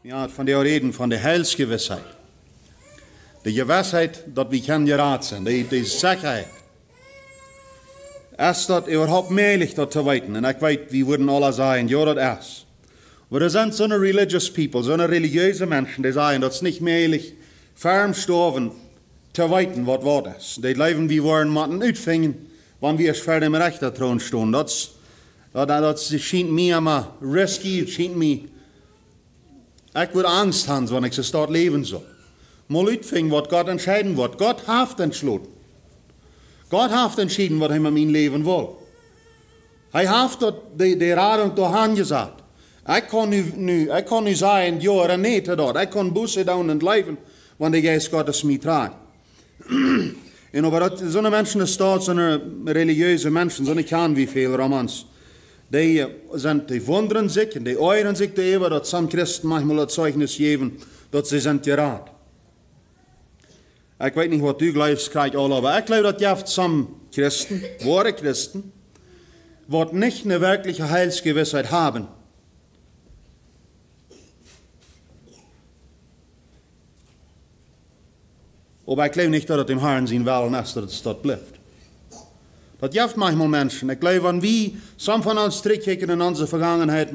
Ja, von der reden, von der Heilsgewisheit. Die Gewissheit, dass wir können gerat sind, die Sicherheit. Ist das überhaupt möglich, das zu weiten? Und ich weiß, wir würden alle sagen, ja, das ist. Aber da sind so eine religious people, so eine religiöse Menschen, die sagen, das ist nicht möglich, ferm stoven zu weiten, was war ist. Die leben, wie wollen, müssen ausfingen, wenn wir vor dem Richterthron stehen. Das scheint mir immer risky, scheint mir, ich würde Angst haben, wenn ich es dort leben soll. Mal ausfingen, was Gott entscheiden wird. Gott hat entschlossen. Gott hat entschieden, was er in meinem Leben will. Er hat die Radung dahin gesagt. Ich kann nicht sagen, ja oder nein zu dort. Ich kann Busse down und leben, wenn der Geist Gottes mich trägt. Und aber so eine Menschen ist dort, so eine religiöse Menschen, so eine kann wie viele Romans. Die wundern sich und die euren sich darüber, dass some Christen manchmal das Zeugnis geben, dass sie sind gerat. Ich weiß nicht, was du glaubst, krieg all, aber ich glaube, dass ja some Christen, wahre Christen, die nicht eine wirkliche Heilsgewissheit haben. Aber ich glaube nicht, dass es dem Herrn sein Willen ist, dass es dort bleibt. Das gibt manchmal Menschen. Ich glaube, wenn wir, some von uns zurückkicken in unsere Vergangenheit,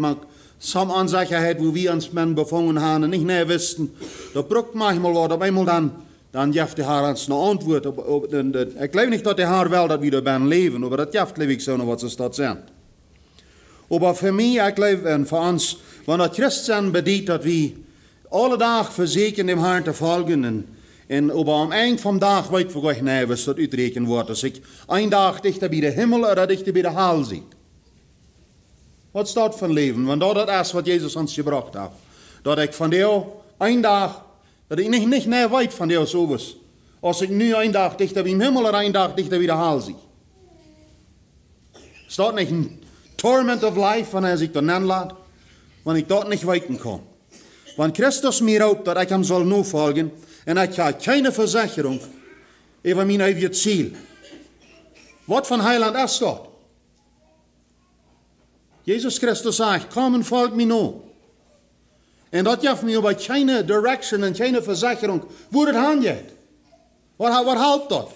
some Unsicherheit, wo wir uns Menschen befangen haben und nicht näher wissen, da braucht manchmal was, aber einmal dann gibt der Herr uns eine Antwort. Ich glaube nicht, dass der Herr will, dass wir da leben, aber das gibt, glaube ich, so, was es dort sind. Aber für mich, ich glaube, für uns, wenn das Christen bedient, dass wir alle Tag versuchen, dem Herrn zu folgen, aber am Ende vom Tag weit für euch nicht, was das uitreken wordt. Als ik een dag dichter bij de Himmel oder dichter bij de Hel zie. Wat is dat van leven? Want dat is wat Jezus ons gebracht heeft. Dat ik van jou een dag, dat ik niet meer weit van jou zo was. Als ik nu een dag dichter bij de Himmel oder een dag dichter bij de Hel zie. Is dat niet een torment of life, wanneer ik dat nennen laat? Wanneer ik dat niet weten kan. Want Christus mir raubt, dat ik hem zal navolgen. En ik heb keine Versicherung über mein ewiges Ziel. Wat van Heiland is dat? Jesus Christus sagt, komm und folg mir nach. En dat geeft mir aber keine Direction und keine Versicherung, wo het hingeht. Wat houdt dat?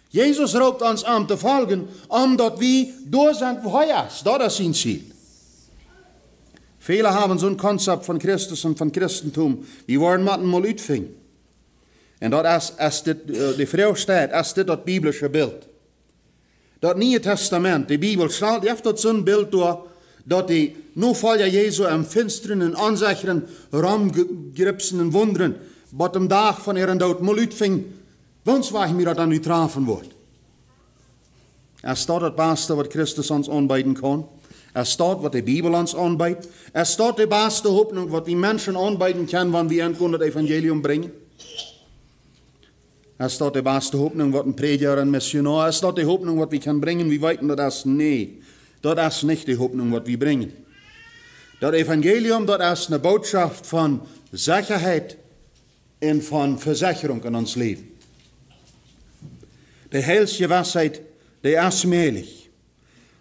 Jesus roept uns an te folgen, omdat wir door zijn wo hij is. Dat is zijn Ziel. Viele haben so ein Konzept von Christus und von Christentum, die wollen mal uitvingen. Und das ist die Frau steht, ist das biblische Bild. Das Neue Testament, die Bibel, stellt oft so ein Bild durch, dass die Nachfolger Jesu im finsteren und unsicheren Raum geripsenen Wundern, was am Tag von ihren Tod mal uitvingen, wons waar mir das dann nicht treffen wird. Ist das Beste, was Christus uns anbieten kann? Es steht, was die Bibel uns anbietet. Es steht die beste Hoffnung, was die Menschen anbieten können, wenn wir das Evangelium bringen. Es steht die beste Hoffnung, was ein Prediger, ein Missionar, es steht die Hoffnung, was wir können bringen. Wir weiten das nee. Das ist nicht die Hoffnung, was wir bringen. Das Evangelium, das ist eine Botschaft von Sicherheit und von Versicherung in uns Leben. Die Heilsgewissheit, die ist möglich.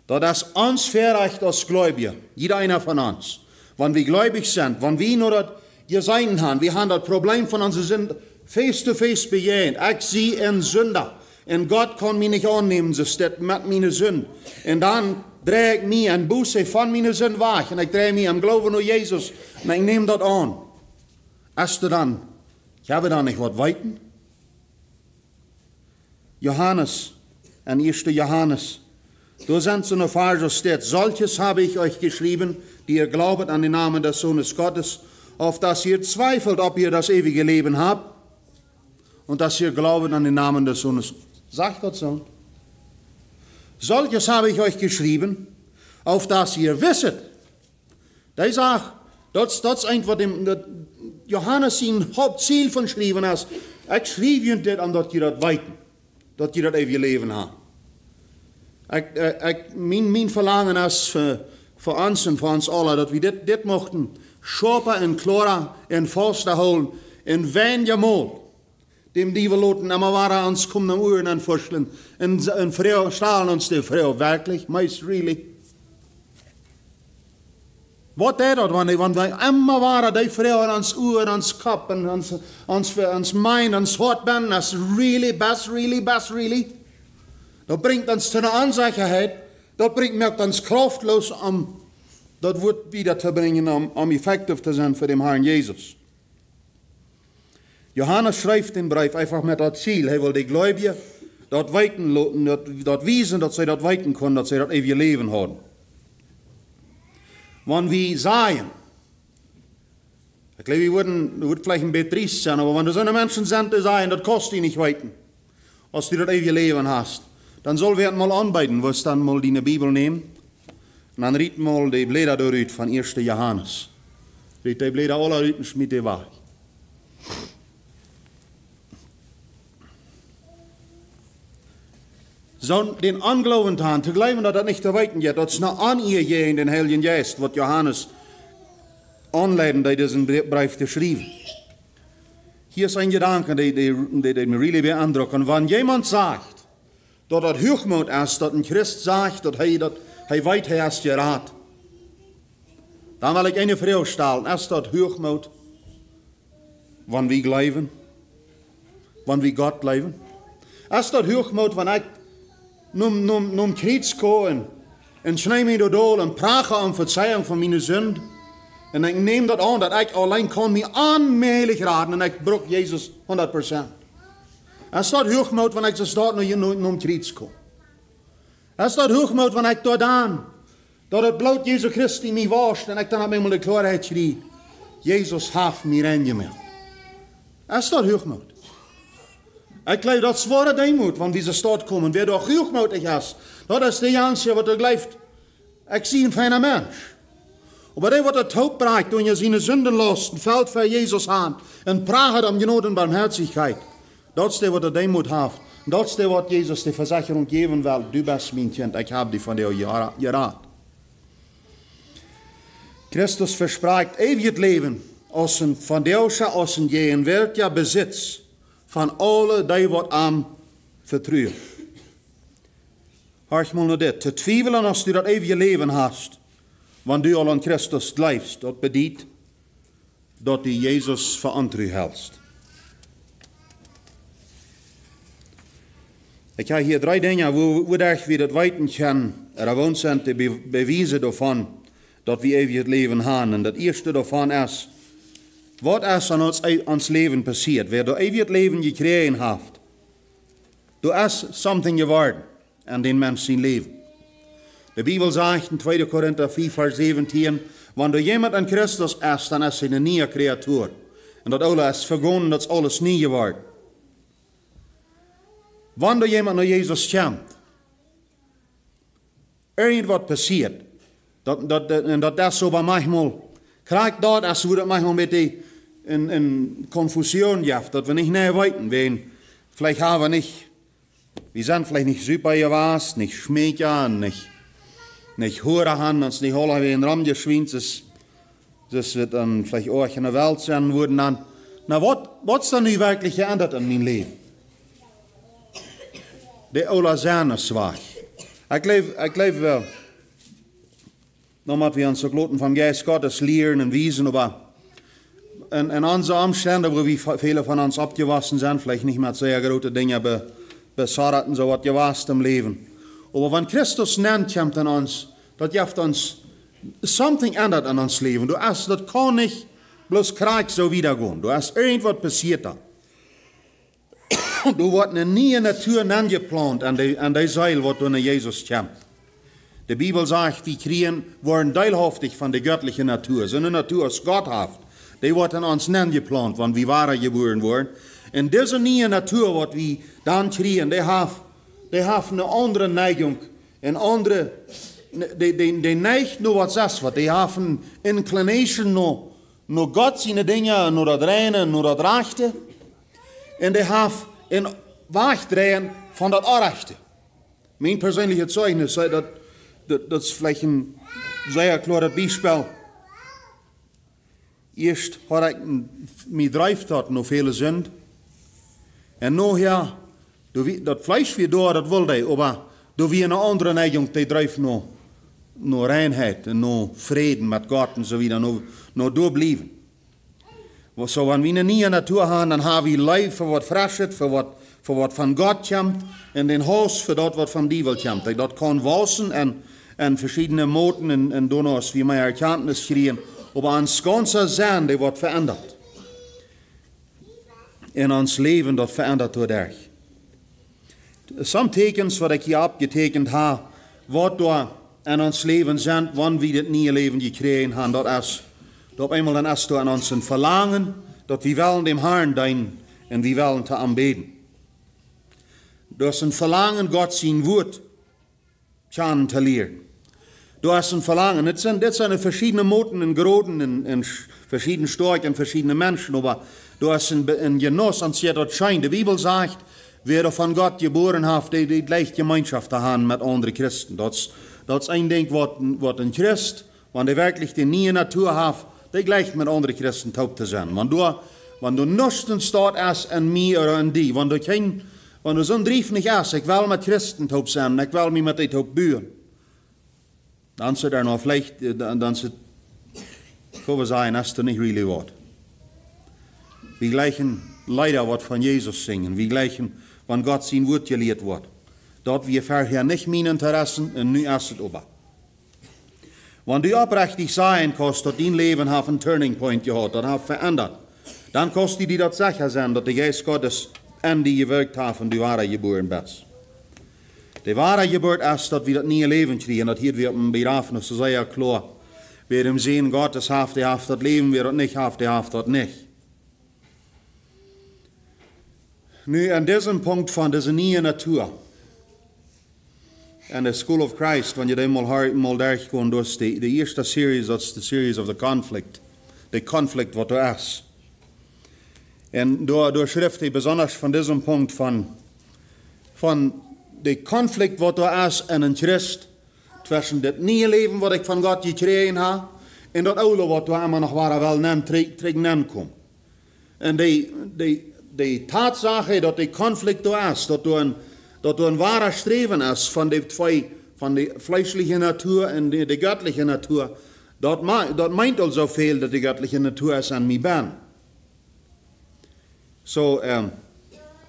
Das ist uns verrecht als Gläubiger, jeder einer von uns. Wenn wir gläubig sind, wenn wir nur das gesehen haben, wir haben das Problem von unserer Sünde face to face begehen. Ich sehe einen Sünder. Und Gott kann mich nicht annehmen, so steht mit meiner Sünde. Und dann drehe ich mich ein Buße von meiner Sünde weg. Und ich drehe mich am Glauben an Jesus. Und ich nehme das an. Hast du dann, ich habe da nicht was weiten? Johannes, ein 1. Johannes. Da sind so eine Verse steht, solches habe ich euch geschrieben, die ihr glaubet an den Namen des Sohnes Gottes, auf dass ihr zweifelt, ob ihr das ewige Leben habt, und dass ihr glaubet an den Namen des Sohnes. Sagt Gott so. Solches habe ich euch geschrieben, auf dass ihr wisset. Der sagt, das ist einfach dem Johannes sein Hauptziel von geschrieben ist. Ich schrieb ihnen das an, dass ihr das weiten, dass ihr das ewige Leben habt. Mein Verlangen ist für uns und für uns alle, dass wir das mochten, scharper und klarer und fester holen, und wenn ja mal, dem die wir loten, aber waren uns kommen am Uhren an vorstellen, und Frau, strahlen uns die Frau wirklich, meist really. Wat deed dat? Want wij immer waren die vrouwen aan ons oor, aan ons kop, en ons mind, ons hart ben, als really, best, dat brengt ons tot een onzekerheid, dat maakt ons kraftloos om dat woord wieder te brengen, om effectief te zijn voor de Herrn Jezus. Johannes schrijft den Brief einfach met dat Ziel. Hij wil die Gläubigen dat weten laten, dat wijzen, dat zij dat weten kunnen, dat zij dat eeuwige leven hebben. Want wie sagen, ich glaube, wir wird vielleicht ein bisschen trist sein, aber wenn du so eine Menschen sind, die sagen, das kostet dich nicht weiten, als du das ewige Leben hast, dann soll wir mal anbieten, was dann mal die Bibel nehmen, und dann riet mal die Blätter durch von 1. Johannes. Riet die Blätter alle durch und schmied die weg. So den Anglauben haben, zu glauben, dass das nicht zu weiten geht, dass es noch an ihr gehen, den Heiligen Geist, was Johannes anleiten, der diesen Brief geschrieben. Hier ist ein Gedanke, der mir really beeindruckt. Wenn jemand sagt, dass das Hochmut ist, dass ein Christ sagt, dass er weit erst gerät, dann will ich eine Frage stellen, ist das Hochmut, wenn wir glauben, wenn wir Gott glauben? Ist das Hochmut, wenn ich num Kreuz gehe und schnee mich da und prage um Verzeihung von meinen Sünden. Und ich nehme das an, dass ich allein kann mich anmählich raten und ich brauche Jesus 100%. Es ist Hochmut, wenn ich das dort num Kreuz gehe. Es ist Hochmut, wenn ich dort an, dass das Blut Jesu Christi mich wascht und ich dann einmal die Klarheit schrie, Jesus hat mich reingemacht. Es ist Hochmut. Ich glaube, das ist wahre Demut, wenn diese Stadt kommen. Wer doch hochmutig ist, das ist der Einzige, was er glaubt. Ich sehe ein feiner Mensch. Aber der, was er taub breicht, und er seine Sünden lässt, fällt für Jesus an, und pracht um Gnade und Barmherzigkeit. Das ist der, was er Demut hat. Und das ist der, was Jesus die Versicherung geben will. Du bist mein Kind, ich habe dich von dir gerat. Christus verspricht ewiges Leben, von der aus gehen wird ja Besitz. Van alle die wat aan vertrouwen. Hör mal nur dit. Te twijfelen als du dat eeuwige leven hast, wanneer du al aan Christus blijft, dat bedeutet, dat du Jesus verantwoordelijk hältst. Ich habe hier 3 Dinge, wo wir das weten können, gewohnt sind, die Beweise davon, dass wir ewiges Leben haben. Und das erste davon ist, was ist an ons Leben passiert? Wer das ewige Leben gekregen hat, du ist something geworden an den Menschen Leben. Die Bibel sagt in 2. Korinther 4, Vers 17, wenn du jemand an Christus ist, dann ist er eine neue Kreatur. Und das alles ist vergangen, das ist alles nie geworden. Wenn du jemand nach Jesus kommt, irgendwas passiert, und das ist so bei manchmal, krijgt dat als we dat manchmal mit in Konfusion jaft, dass wir nicht näher weiten, vielleicht haben wir nicht, wir sind vielleicht nicht super gewesen, nicht schmecker, nicht höher haben, uns nicht alle wie ein Raum geschwingt, das wird dann vielleicht auch in der Welt sein, wurden dann, na, was ist dann nu wirklich geändert in mein Leben? Der Ola Zerne zwar. Ich glaube, nochmal wir uns so gloten vom Geist Gottes lehren und wiesen, aber in unseren Umständen, wo wir viele von uns abgewaschen sind, vielleicht nicht mehr sehr große Dinge besarten, so was gewasst im Leben. Aber wenn Christus nennt, kommt an uns, das gibt uns something ändert an uns Leben. Das kann nicht bloß Krieg so wiedergehen. Du hast irgendwas passiert da. Du wirst eine neue Natur angeplant an der Seil, wo du nach Jesus kommst. Die Bibel sagt, wir werden teilhaftig von der göttlichen Natur. So eine Natur ist gotthaft. Die wird an uns angeplant, wenn wir wahre geboren wurden. Und diese neue Natur, die wir dann kriegen, die hat eine andere Neigung. Eine andere, die neigt nur was das, die haben Inclination nur Gott seine Dinge, nur das Reine, nur das Rechte. Und die haben ein Wegdrehen von das Unrechte. Mein persönliches Zeugnis sagt, das ist vielleicht ein sehr klares Beispiel. Erst hat ich mich dreift noch viele Sünden. Und nachher, das Fleisch wie da, das wollte ich, aber da wie eine andere Neigung, die dreift noch nog reinheid en nog vrede met God en zo wieder, nog doorblijven. Zo, wanneer we een nieuwe natuur hebben, dan hebben we leven voor wat fris is, voor wat van God komt, en den huis voor dat wat van die wil komt. Dat kan wassen en verschillende moten en doen als wie mij erkenntnis krijgen, aber ons ganze zijn, die wordt veranderd. En ons leven, dat verandert door derg. Some tekens wat ik hier opgetekend heb, wat door in ons leven zijn, wanneer we het nieuwe leven gekregen hebben, dat is, dat eenmaal dan is door ons een verlangen, dat we willen dem Herrn dienen en we willen te aanbeden. Dat is een verlangen, God zijn woord kennen te leren. Dat is een verlangen. Dit zijn verschillende moten en groten en verschillende sterke en verschillende mensen, maar dat is een genuss, als je dat schijnt. De Bibel zegt, wer van God geboren heeft, die gleich Gemeinschaft te hebben met andere Christen. Dat is een ding wat een Christ, wanneer hij werkelijk de nieuwe natuur heeft, die gleich met andere Christen taub te zijn. Wanneer du nichts staat is in mij of in die, wanneer zo'n drief niet is, ik wil met Christen taub zijn, ik wil mij met die taub buren. Dan zit er nog vielleicht, dan zit, kunnen we zeggen, is er niet really wat. We gleichen leider wat van Jesus zingen, we gleichen, wanneer God zijn woord geleerd wordt. Dat wir vorher nicht mijn Interessen en nu is het ober. Wanneer du oprechtig sein kannst, dat dein Leben heeft een turning point gehad, dat heeft veranderd, dan kannst du dir dat sicher zijn, dat de Geist Gottes in die gewirkt heeft en du wahre geboren bist. De wahre geboorte is dat we dat nieuwe leven krijgen, dat hier weer op een begrafenis, zo ja klar. Wir hem zien, Gottes heeft, die heeft dat leven, wir dat niet heeft, die heeft dat niet. Nu, an diesem Punkt van deze nieuwe natuur, en de School of Christ, wanneer je mal durchkomt, dus de eerste series, dat is de series of the conflict. De conflict wat er is. En door schrift hij besonders van diesem Punkt van de conflict wat er is in een Christ, tussen het nieuwe leven wat ik van God gekregen heb, en dat oude wat we allemaal nog waren wel terug komt. En de Tatsache dat de conflict er is, dat er een ware streven is van de fleischliche natuur en de göttliche natuur, dat meint al zoveel dat de göttliche natuur is aan mij ben. Zo,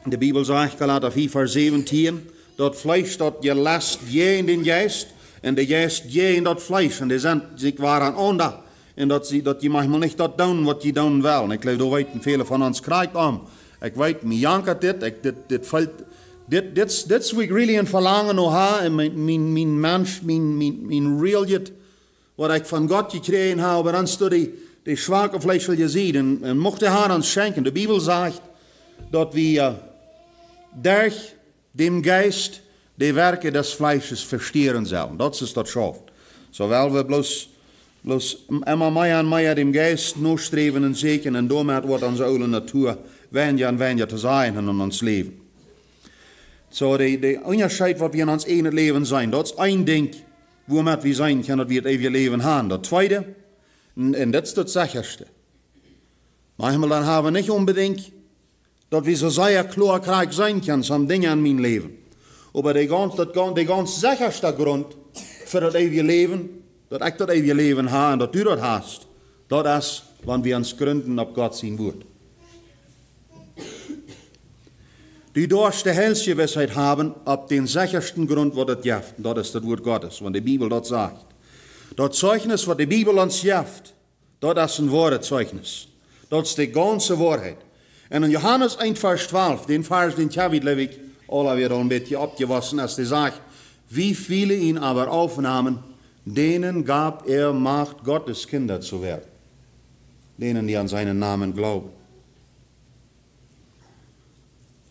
de Bibel zegt, Galater 4, vers 17, dat Fleisch dat je last je in den Geist, en de Geist je in dat Fleisch, en die zijn zich waren onder, en dat je manchmal niet dat doen wat je doen wil. En ik geloof, dat weten velen van ons krijgt om. Ik weet, mij jankert dit is wat ik really een verlangen nog heb, en mijn mens, mijn realheid, wat ik van God gekregen heb, maar dan door die zwakke Fleisch wil je zien, en mocht de Herr ons schenken. De Bibel zegt, dat we durch dem Geist die Werke des Fleisches verstehen sollen. Dat is dat schafft. Zowel we bloß immer mehr und mehr dem Geist noch streven en zeken, en damit wordt onze oude natuur weniger en weniger te zijn in ons leven. Zo, de onderscheid wat we in ons ene leven zijn, dat is één ding, waarmee we zijn kunnen dat we het eeuwige leven hebben. Dat tweede, en dat is het zekerste. Manchmal dan hebben we niet unbedingt dat we zo zeer klar zijn kunnen, zo'n dingen in mijn leven. Maar de ganz zekerste grond voor het eeuwige leven, dat ik dat eeuwige leven heb en dat u dat hast, dat is, wanneer we ons gründen op God zijn woord. Die durch de Heilsgewisheit haben, op den sichersten grond wat het geeft, dat is het woord Gottes, want de Bibel dat zegt. Dat zeugnis wat de Bibel ons geeft, dat is een ware zeugnis. Dat is de ganze waarheid. En in Johannes 1, vers 12, den vers, den heb ik alweer al een beetje opgewassen, als hij zegt, wie viele ihn aber aufnahmen, denen gab Macht, Gottes Kinder zu werden. Denen, die an seinen Namen glauben.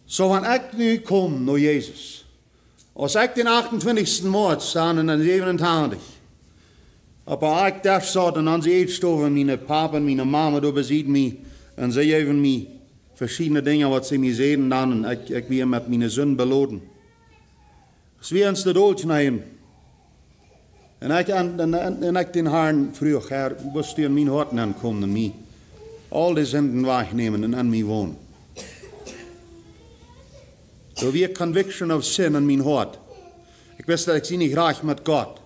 Zo, wanneer ik nu kom naar Jezus, als ik den 28. maart staan en 87, aber ik daar zat en aan ze eetstoven, mijn papa en mijn mama, daar beziet mij, en ze geven mij verschillende dingen wat ze mij zeggen dan, en ik weer met mijn zin beloden. Als we ons de dood snijden, en ik den Herrn vroeg, Herr, wirst du in mijn hart aankomen en mij al die zinden wegnemen en aan mij wonen. Zo weer conviction of sin in mijn hart. Ik wist dat ik zie niet graag met God.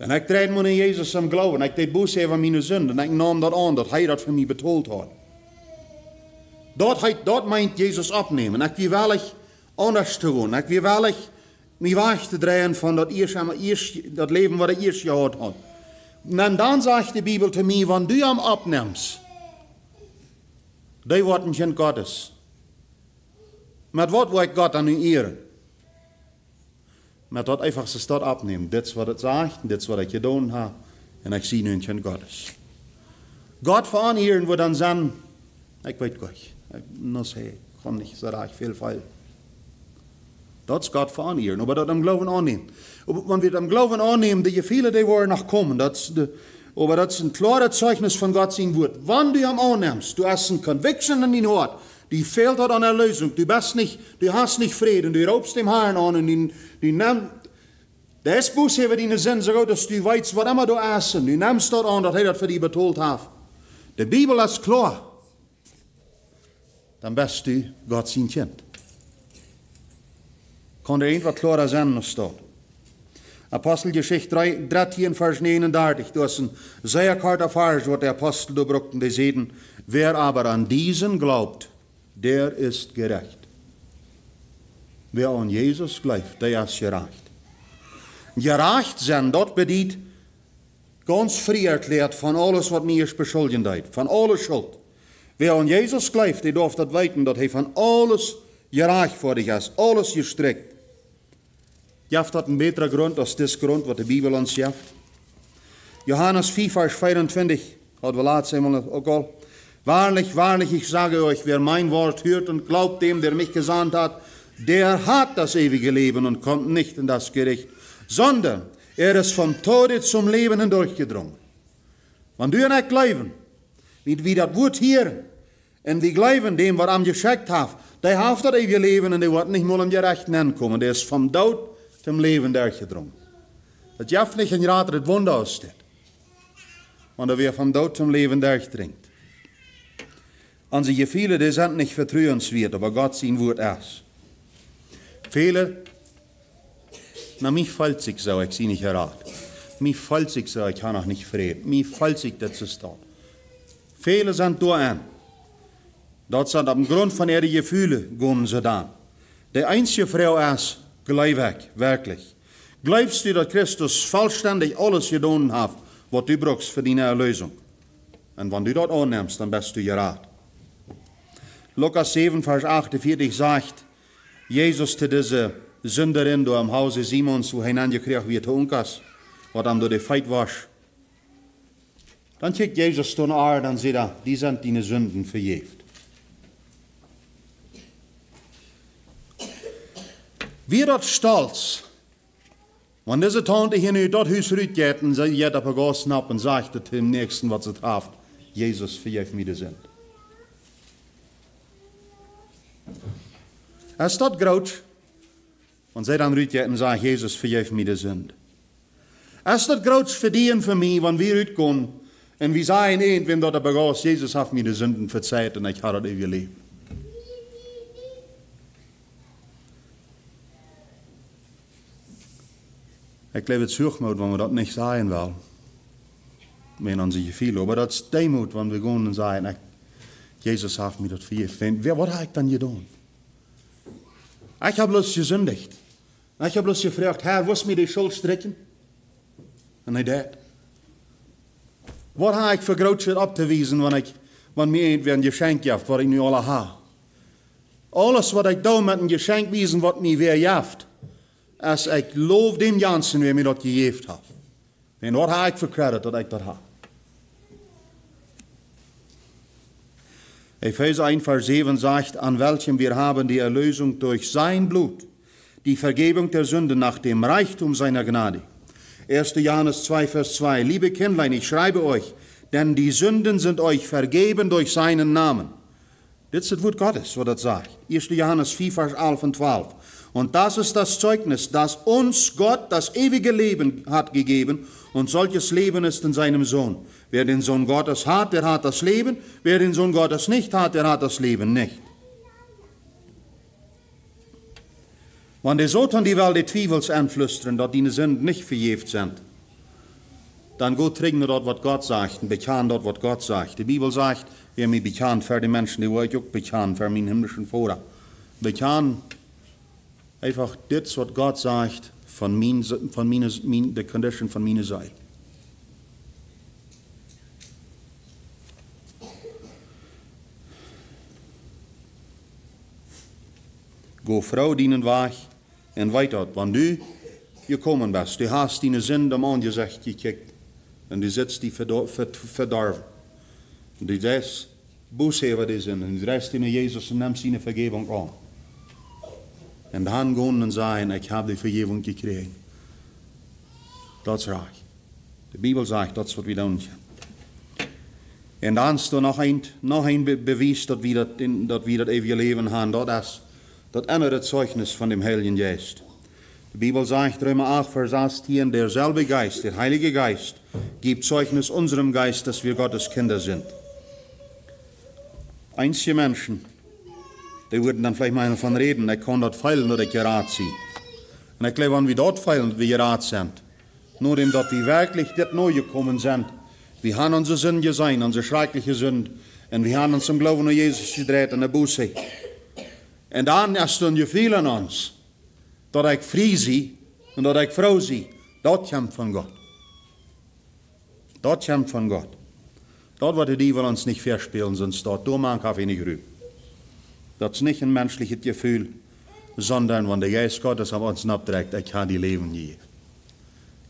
En ik dreed me in Jezus am Glauben. Ik deed boos over mijn zonde. En ik nam dat aan, dat hij dat voor mij betoeld had. Dat meint Jezus opnemen. Ik wil wel anders te doen. Ik wil wel mij weg te draaien van dat leven wat ik eerst gehad had. En dan zegt de Bibel te mij, wanneer du hem opneemt, die worden geen Gottes. Met wat wil ik God aan u eren? Met dat einfach ze dat opnemen. Dit is wat het zegt, dit is wat ik gedaan heb. En ik zie nu geen Gottes. God veranderen we dan zeggen, ik weet goed, ik kan niet zo erg veel fout. Dat is God veranderen, maar dat am Glauben aannemen. Wanneer we am Glauben aannemen, die viele die worden nog komen, dat is een klare Zeugnis van God zijn woord. Wanneer du hem aanneemt, du hast een conviction in je hart, die fehlt hat an Erlösung, du hast nicht Frieden, du raubst dem Herrn an und du nimmst, der ist bloß über deine Sinn, so dass du weißt, was immer du essen, du nimmst dort an, dass er das für dich betolt hat. Die Bibel ist klar. Dann bist du Gott sein Kind. Kann er irgendwas klarer sein als dort. Apostelgeschichte 13, Vers 39, du hast ein sehr karter Vers, was der Apostel da brauchten, die sehen, wer aber an diesen glaubt, der ist gerecht. Wer an Jesus glaubt, der ist gerecht. Gerecht sein, das bedeutet ganz frei erklärt von alles, was mir beschuldigen hat, von alles Schuld. Wer an Jesus glaubt, der darf das weten, dass er von alles gerecht vor dich ist, alles gestreckt. Jaft hat einen besseren Grund als das Grund, was die Bibel uns jaft. Johannes 4, Vers 24, hat wir laatst einmal auch al. Wahrlich, wahrlich, ich sage euch, wer mein Wort hört und glaubt dem, der mich gesandt hat, der hat das ewige Leben und kommt nicht in das Gericht, sondern er ist vom Tode zum Leben hindurchgedrungen. Wenn du und ich glauben, wie das Wort hier, und wir glauben dem, was am geschickt hat, der hat das ewige Leben und der wird nicht mal im Gerechten ankommen. Der ist vom Tod zum Leben durchgedrungen. Das jaft nicht ein Rat, das Wunder aussteht. Und er wird vom Tod zum Leben durchdringt. Und sie viele, die sind nicht vertrauenswert, aber Gott sein Wort ist. Viele, mich fällt sich so, ich sie nicht errat. Mich fällt sich so, ich habe noch nicht Frieden. Mich fällt sich das ist dort. Viele sind da an. Dort sind am Grund von ihren Gefühlen gehen sie dann. Die einzige Frau ist, glaub ich, wirklich. Glaubst du, dass Christus vollständig alles getan hat, was du brauchst für deine Erlösung? Und wenn du das annimmst, dann bist du gerat. Lukas 7, Vers 48 sagt, Jesus zu dieser Sünderin da im Hause Simons, wo hineingekriegt wird, Unkas, was am durch die Feit wasch. Dann schickt Jesus zu einer dann sieht er, die sind deine Sünden verjäft. Wie das stolz, wenn diese Tante hier in das Haus rübergeht und sie geht auf den Snapp und sagt dem Nächsten, was sie trifft, Jesus verjäft mir die Sünden. Ist das groß? Und sie dann rübergeht und sagt, Jesus verjäft mir die Sünden. Ist das groß für die und für mich, wenn wir rübergehen und wir sagen, wenn dort der Begaß, Jesus hat mir die Sünden verzeiht und ich habe das ewige Leben. Ich glaube, es ist Hochmut, wenn wir das nicht sagen wollen. Wir haben sich viel, aber das ist Demut, wenn wir gehen und sagen, Jesus hat mir das vergeben. Was habe ich dann getan? Ich habe bloß gesündigt. Ich habe bloß gefragt, Herr, wo ist mir die Schuld stricken? Und er dat. Was habe ich für Großschritt abzuweisen, wenn mir irgendwer ein Geschenk gibt, was ich nu alle habe? Alles, was ich da mit einem Geschenk wiesen, was mir wer jaft, als ich lof dem Jansen, wer mir das gegeben hat. Und was habe ich für Credit, dass ich das habe? Epheser 1, Vers 7 sagt, an welchem wir haben die Erlösung durch sein Blut, die Vergebung der Sünde nach dem Reichtum seiner Gnade. 1. Johannes 2, Vers 2, liebe Kindlein, ich schreibe euch, denn die Sünden sind euch vergeben durch seinen Namen. Das ist das Wort Gottes, was das sagt. 1. Johannes 4, Vers 11 und 12. Und das ist das Zeugnis, dass uns Gott das ewige Leben hat gegeben und solches Leben ist in seinem Sohn. Wer den Sohn Gottes hat, der hat das Leben. Wer den Sohn Gottes nicht hat, der hat das Leben nicht. Wenn die Satan die Welt die Zweifels anflüstern, dass die Sünden nicht verjährt sind, dann go trinken dort, was Gott sagt, und bekennen dort, was Gott sagt. Die Bibel sagt, wer mich bekennt für die Menschen, die wollen auch bekennen, für meinen himmlischen Vater. Bekennen einfach das, was Gott sagt, der Condition von meiner Seite. Go Frau dienen Weg und weiter. Wenn du gekommen bist, du hast deine Sünde am Angesicht gekickt und du sitzt die verdorben. Und du sagst, Bußheber die sind und du drehst in Jesus und nimmst seine Vergebung an. Und dann gehen und sagen, ich habe die Vergebung gekriegt. Das ist reich. Die Bibel sagt, das wird wieder uns. Und dann ist da noch ein Beweis, dass wir das ewige Leben haben. Das ist das andere Zeugnis von dem Heiligen Geist. Die Bibel sagt, Römer 8, Vers 18, derselbe Geist, der Heilige Geist, gibt Zeugnis unserem Geist, dass wir Gottes Kinder sind. Einzige Menschen, die würden dann vielleicht mal davon reden, ich kann dort feilen oder ich gerat sie. Und ich glaube, wenn wir dort feilen, wir gerat sind, nur dem, dass wir wirklich dort neu gekommen sind, wir haben unsere Sünden gesehen, unsere schreckliche Sünden, und wir haben uns zum Glauben an Jesus gedreht in der Buße. Und dann ist ein Gefühl an uns, dass ich frei sei und dass ich froh sei. Das kommt von Gott. Das kommt von Gott. Das wird die will uns nicht verspielen, sonst dort machen kann ich nicht rüber. Das ist nicht ein menschliches Gefühl, sondern wenn der Geist Gottes auf uns abträgt, ich kann die Leben geben.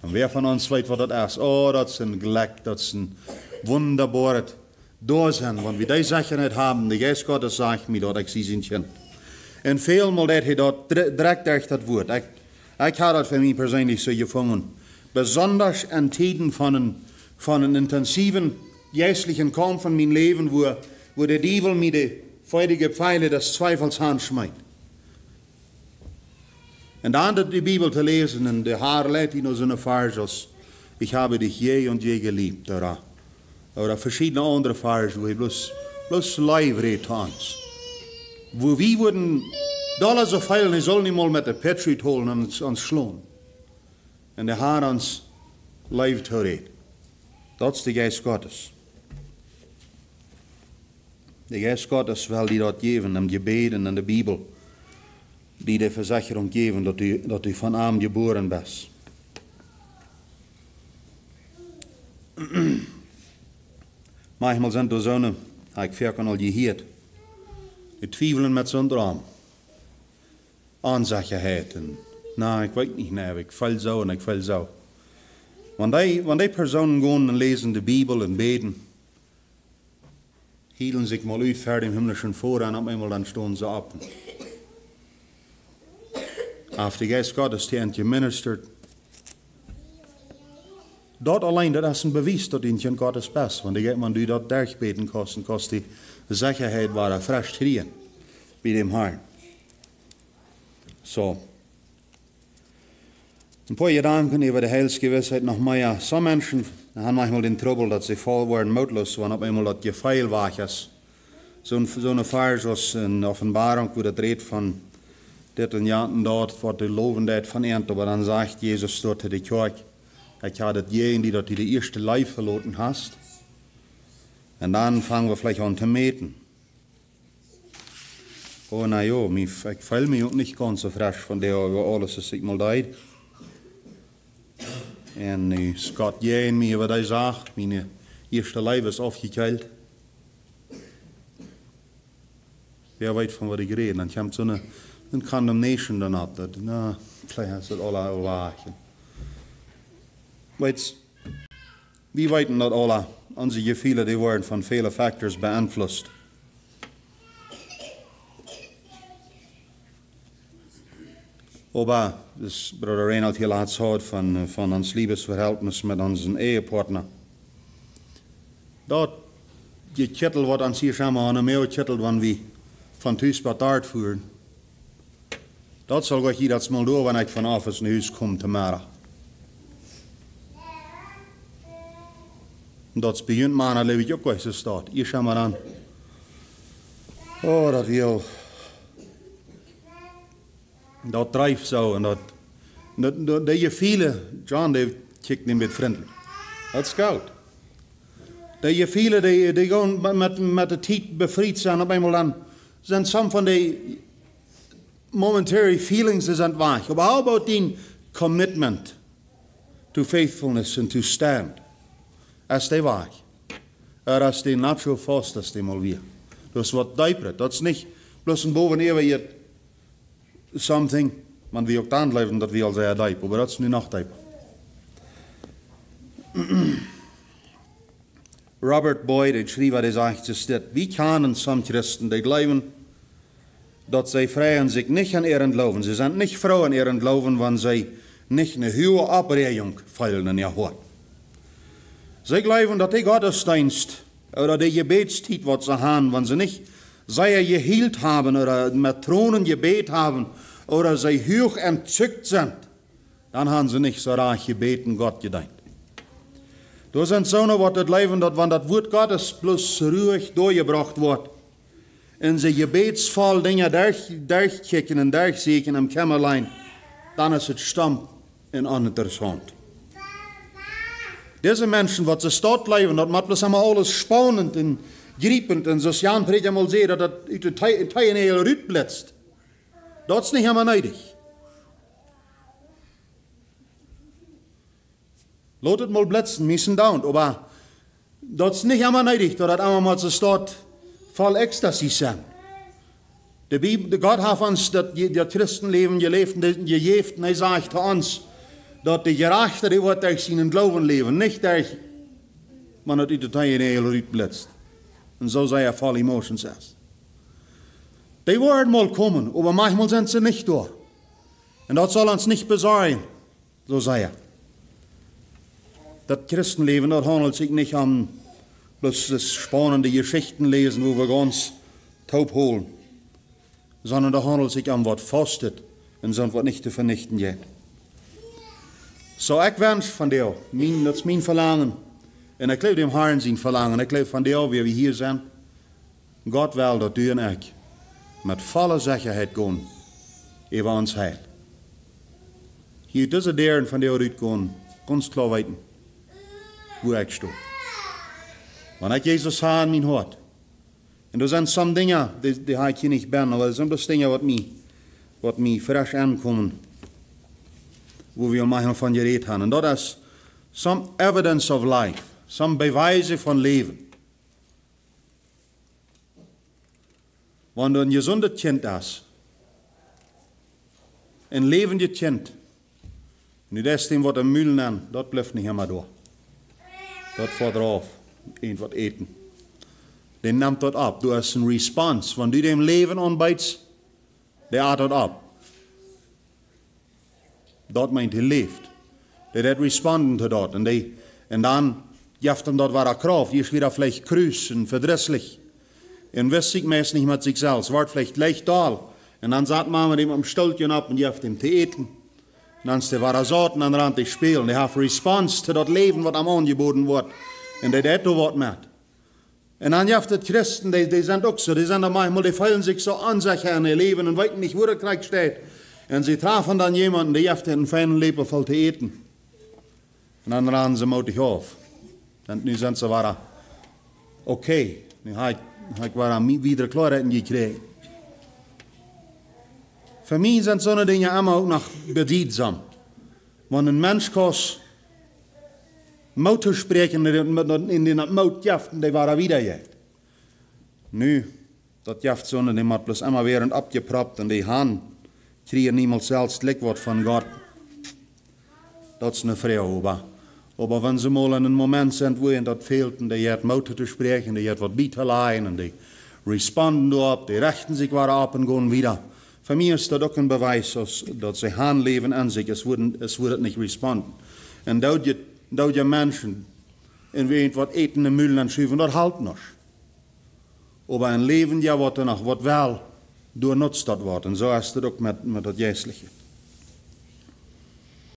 Und wer von uns weiß, was das ist? Oh, das ist ein Glück, das ist ein wunderbares Dasein. Wenn wir die Sicherheit haben, der Geist Gottes sagt mir, dass ich sie sind Kind. Und vielmal hat er dort direkt durch das Wort. Ich habe das für mich persönlich so gefunden. Besonders in Zeiten von einem intensiven geistlichen Kampf in meinem Leben, wo der Teufel mir die feurigen Pfeile des Zweifels anschmeißt. Und dann die Bibel zu lesen, und der Herr lädt ihn aus so eine Vers, ich habe dich je und je geliebt. Oder verschiedene andere Verse, wo ich bloß live redet uns. Wo wir wurden, da so feilen, ich soll nicht mal mit der Patriot holen und uns schlagen. Und der Herr uns live zu reden. Das ist der Geist Gottes. Der Geist Gottes will die dort geben, im Gebet und in der Bibel, die der Versicherung geben, dass du von Arm geboren bist. Manchmal sind da so eine, ich verken al gehört, die zweifeln mit so einem Traum. Unsicherheiten. Nein, ich weiß nicht, ich fall so und ich fall so. Wenn die Personen gehen und lesen die Bibel und beten, hielten sich mal uit vor dem himmlischen Vater und auf einmal dann stehen sie ab. Auf der Geist Gottes, der geministert. Dort allein, das ist ein Beweis, dass du Gottes bist. Wenn du dort durchbeten kannst die Sicherheit war frisch kriegen bei dem Herrn. So. Ein paar Gedanken über die Heilsgewissheit noch mehr. So Menschen haben manchmal den Trouble, dass sie voll werden, mutlos, wenn auf einmal das Gefeil wach ist. So eine Vers aus in Offenbarung, wo das redet von den Jahren dort, was die loben das von Ernte, aber dann sagt Jesus dort in die Kirche, ich habe das jeden, die dort die erste Leib verloren hast. Und dann fangen wir vielleicht an zu meten. Oh, na ja, ich fühle mich auch nicht ganz so frisch von der, über alles, was ich mal leid. Und es geht jeden mir über die Sache, meine erste Leib ist aufgekeilt. Wer weiß, von was ich rede. Dann kommt so eine Condemnation dann ab. Na, vielleicht ist das alle erwachen. Weißt, wir wissen, dass alle unsere Gefühle, die werden von vielen Faktoren beeinflusst. Aber das Bruder Arnold hier hat gesagt von uns Liebesverhältnis mit unseren Ehepartner. Dort gekittelt wird uns hier schon mal mehr gekittelt, wenn wir von Thuisbad dort fuhren. Dat zal ik jedes mal doen, wenn ich von Office nach Hause komme tomorrow. Und das beginnt man, lebe ich auch gleich so staat. Hier schauen wir an. Oh, dat wil. Dat drijft zo. En dat je viele, John, die kijkt niet met vrienden. Dat is goed. Die viele, die gaan met de tijd bevrijd zijn, op eenmaal dan zijn some van die momentary feelings zijn weg. Maar how about die commitment to faithfulness and to stand? Is die weg? Is die not zo vast als die mal weer? Dat is wat dieper. Dat is niet bloos een boven je something, man wie ook aanblijven dat we al zeer dieper, maar dat is nu nog dieper. Robert Boyd schreef wat hij zegt, dit: wie kennen some Christen die geloven dat zij vrijen zich niet aan ihren Glauben. Sie sind nicht froh an ihren Glauben, wenn sie nicht eine hohe Abregung feilen in ihr Hort. Sie glauben, dass die Gottesdienst oder die Gebetszeit, was sie haben, wenn sie nicht sei gehielt haben oder mit Thronen gebet haben oder sie hoch entzückt sind, dann haben sie nicht so reich gebeten, Gott gedenkt. Da sind so noch was das Leben, dass wenn das Wort Gottes bloß ruhig durchgebracht wird, in sie gebetsvoll Dinge durchkicken und durchsehen im Kämmerlein, dann ist es stammt in uninteressant. Diese Menschen, die sie dort leben, das macht bloß einmal alles spannend und griepend und so Jan Predigt einmal sehen, dass das uit de Teilnehmer rütblitzt. Das ist nicht einmal nötig. Lass es mal blitzen, müssen dauern, aber das ist nicht einmal nötig, dass das einmal mal so dort voll Ecstasy sind. Die Bibel, Gott hat uns das Christenleben gelebt und er sagt zu uns, dass die Gerechte, die wird durch seinen Glauben leben, nicht durch, man hat uit de Teilnehmer rütblitzt. Und so sei er voll Emotions ist. Die werden mal kommen, aber manchmal sind sie nicht da. Und das soll uns nicht besorgen, so sei er. Das Christenleben, das handelt sich nicht um bloß das spannende Geschichten lesen, wo wir ganz taub holen, sondern das handelt sich um was fastet und so was nicht zu vernichten geht. So, ich wünsche von dir, das ist mein Verlangen, und ich glaube dem Herrn sein Verlangen, ich glaube von dir, wie wir hier sind, Gott will, dass du und ich mit voller Sicherheit gehen über uns Heil. Hier diese Deren von dir uitgehen, ganz klar weiten, wo ich stehe. Wenn ich Jesus habe in mein Hart, und da sind some Dinge, die ich hier nicht bin, aber das sind bloß Dinge, was mich frisch ankommen, wo wir manchmal von geredet haben. Und das ist some evidence of life, some Beweise von Leben. Wenn du ein gesundes Kind hast, ein lebendes Kind, und du das dem, was der Müll nennt, das bleibt nicht immer da. Das fährt drauf, irgendwas eten. Den nimmt das ab. Du hast eine Response. Wenn du dem Leben anbeitst, der atmet ab. Dort meint er lebt. Der hat responden zu dort. Und dann gibt ihm dort wahre Kraft. Die ist wieder vielleicht krüß und verdrisslich. Und wisst sich meist nicht mit sich selbst. Wird vielleicht leicht da. Und dann sagt man mit ihm am Stultchen ab und gibt ihm zu eten. Und dann ist der wahre Saat und dann rennt er spielen. Der hat Response zu das Leben, was ihm angeboten wird. Und der hat was mit. Und dann gibt es Christen, die sind auch so. Die sind manchmal, die fühlen sich so unsicher in ihr Leben und wissen nicht, wo der Krieg steht. Und sie treffen dann jemanden, der gibt einen feinen Leber voll zu eten. Und dann rennen sie mutig auf. Und nun sind sie wieder okay. Nu habe ich wieder Klarheiten gekriegt. Für mich sind so eine Dinge immer auch noch bedeutsam. Wenn ein Mensch kann Mut sprechen, in den Mut jaften, die war wieder jetzt. Nu, das jaft so eine, die hat bloß immer während abgeprobt und die Hand kriegen niemals selbst Lickwort von Gott. Das ist eine Frau, aber wenn sie mal in einem Moment sind, wo ihnen das fehlt, und die hat Mut zu sprechen, die hat was beizuleiten, und die responden darauf, die richten sich wieder ab und gehen wieder. Für mich ist das auch ein Beweis, dass sie Handleben an sich, es würde nicht responden. Und da die Menschen in irgendwas eten in Müll anschieben, das halt noch. Aber ein Leben, ja, was noch, was wel, du nutzt das Wort. Und so ist das auch mit das Jährliche.